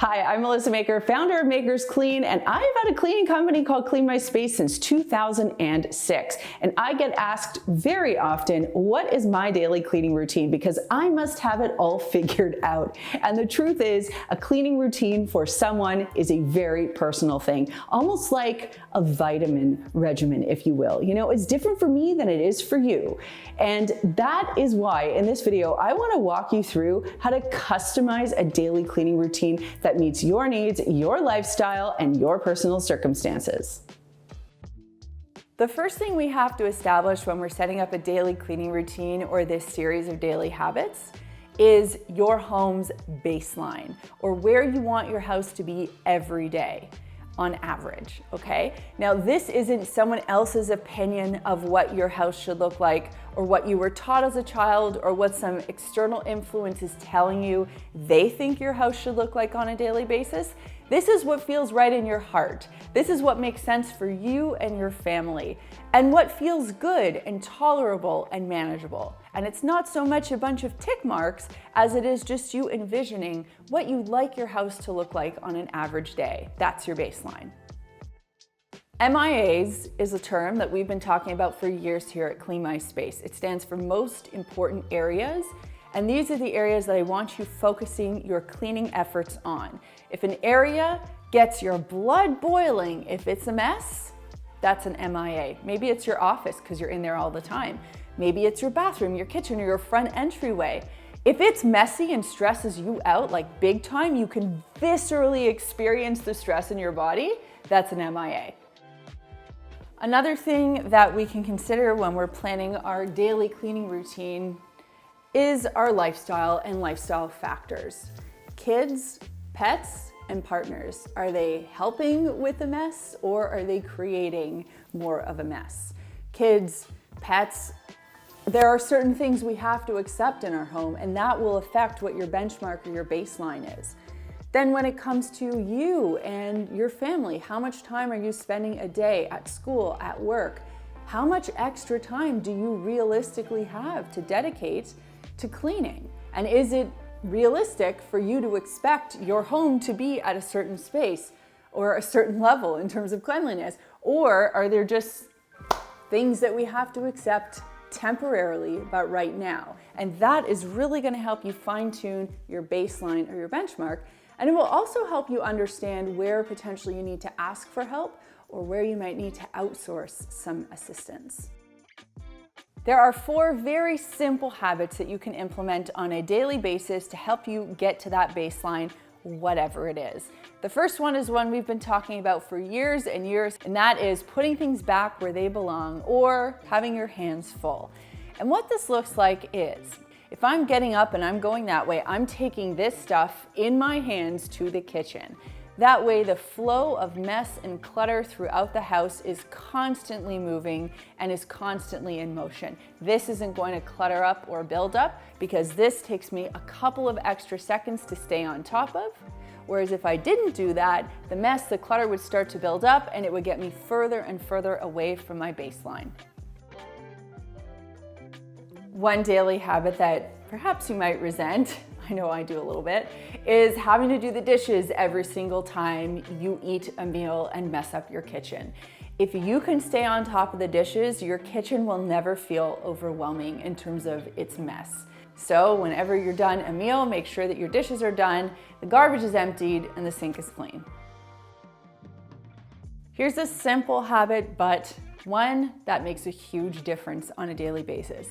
Hi, I'm Melissa Maker, founder of Makers Clean, and I've had a cleaning company called Clean My Space since 2006. And I get asked very often, what is my daily cleaning routine? Because I must have it all figured out. And the truth is, a cleaning routine for someone is a very personal thing, almost like a vitamin regimen, if you will. You know, it's different for me than it is for you. And that is why in this video, I want to walk you through how to customize a daily cleaning routine that meets your needs, your lifestyle, and your personal circumstances. The first thing we have to establish when we're setting up a daily cleaning routine or this series of daily habits is your home's baseline, or where you want your house to be every day on average, okay? Now, this isn't someone else's opinion of what your house should look like, or what you were taught as a child, or what some external influence is telling you they think your house should look like on a daily basis. This is what feels right in your heart. This is what makes sense for you and your family, and what feels good and tolerable and manageable. And it's not so much a bunch of tick marks as it is just you envisioning what you'd like your house to look like on an average day. That's your baseline. MIAs is a term that we've been talking about for years here at Clean My Space. It stands for most important areas, and these are the areas that I want you focusing your cleaning efforts on. If an area gets your blood boiling, if it's a mess, that's an MIA. Maybe it's your office because you're in there all the time. Maybe it's your bathroom, your kitchen, or your front entryway. If it's messy and stresses you out like big time, you can viscerally experience the stress in your body, that's an MIA. Another thing that we can consider when we're planning our daily cleaning routine is our lifestyle and lifestyle factors. Kids, pets, and partners. Are they helping with the mess, or are they creating more of a mess? Kids, pets, there are certain things we have to accept in our home, and that will affect what your benchmark or your baseline is. Then when it comes to you and your family, how much time are you spending a day at school, at work? How much extra time do you realistically have to dedicate to cleaning? And is it realistic for you to expect your home to be at a certain space or a certain level in terms of cleanliness? Or are there just things that we have to accept temporarily but right now? And that is really going to help you fine-tune your baseline or your benchmark. And it will also help you understand where potentially you need to ask for help or where you might need to outsource some assistance. There are 4 very simple habits that you can implement on a daily basis to help you get to that baseline, whatever it is. The first one is one we've been talking about for years and years, and that is putting things back where they belong or having your hands full. And what this looks like is, if I'm getting up and I'm going that way, I'm taking this stuff in my hands to the kitchen. That way the flow of mess and clutter throughout the house is constantly moving and is constantly in motion. This isn't going to clutter up or build up because this takes me a couple of extra seconds to stay on top of. Whereas if I didn't do that, the mess, the clutter would start to build up and it would get me further and further away from my baseline. One daily habit that perhaps you might resent, I know I do a little bit, is having to do the dishes every single time you eat a meal and mess up your kitchen. If you can stay on top of the dishes, your kitchen will never feel overwhelming in terms of its mess. So whenever you're done a meal, make sure that your dishes are done, the garbage is emptied, and the sink is clean. Here's a simple habit, but one that makes a huge difference on a daily basis.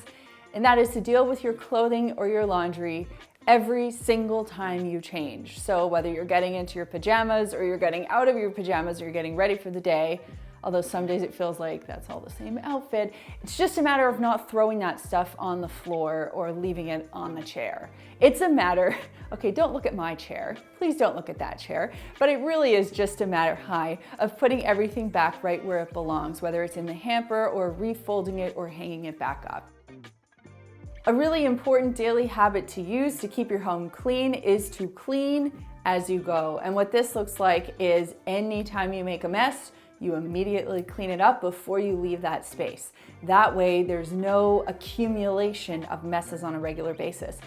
And that is to deal with your clothing or your laundry every single time you change. So whether you're getting into your pajamas or you're getting out of your pajamas or you're getting ready for the day, although some days it feels like that's all the same outfit, it's just a matter of not throwing that stuff on the floor or leaving it on the chair. It's a matter, okay, don't look at my chair. Please don't look at that chair. But it really is just a matter, of putting everything back right where it belongs, whether it's in the hamper or refolding it or hanging it back up. A really important daily habit to use to keep your home clean is to clean as you go. And what this looks like is anytime you make a mess, you immediately clean it up before you leave that space. That way there's no accumulation of messes on a regular basis.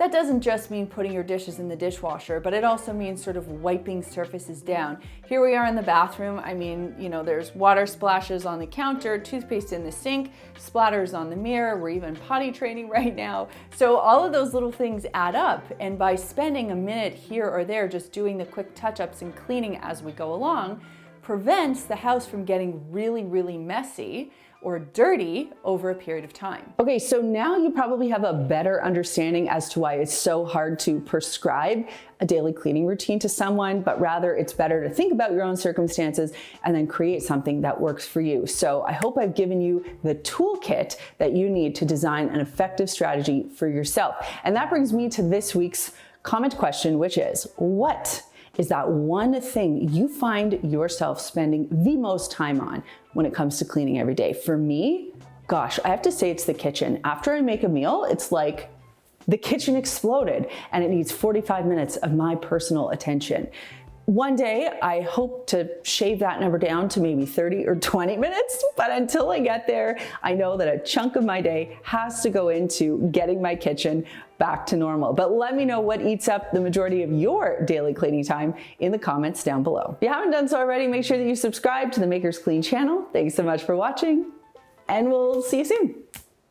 That doesn't just mean putting your dishes in the dishwasher, but it also means sort of wiping surfaces down. Here we are in the bathroom. I mean, you know, there's water splashes on the counter, toothpaste in the sink, splatters on the mirror. We're even potty training right now. So all of those little things add up. And by spending a minute here or there just doing the quick touch-ups and cleaning as we go along, prevents the house from getting really, really messy or dirty over a period of time. Okay, so now you probably have a better understanding as to why it's so hard to prescribe a daily cleaning routine to someone, but rather it's better to think about your own circumstances and then create something that works for you. So I hope I've given you the toolkit that you need to design an effective strategy for yourself. And that brings me to this week's comment question, which is, what is that one thing you find yourself spending the most time on when it comes to cleaning every day? For me, gosh, I have to say it's the kitchen. After I make a meal, it's like the kitchen exploded and it needs 45 minutes of my personal attention. One day, I hope to shave that number down to maybe 30 or 20 minutes, but until I get there, I know that a chunk of my day has to go into getting my kitchen back to normal. But let me know what eats up the majority of your daily cleaning time in the comments down below. If you haven't done so already, make sure that you subscribe to the Makers Clean channel. Thanks so much for watching, and we'll see you soon.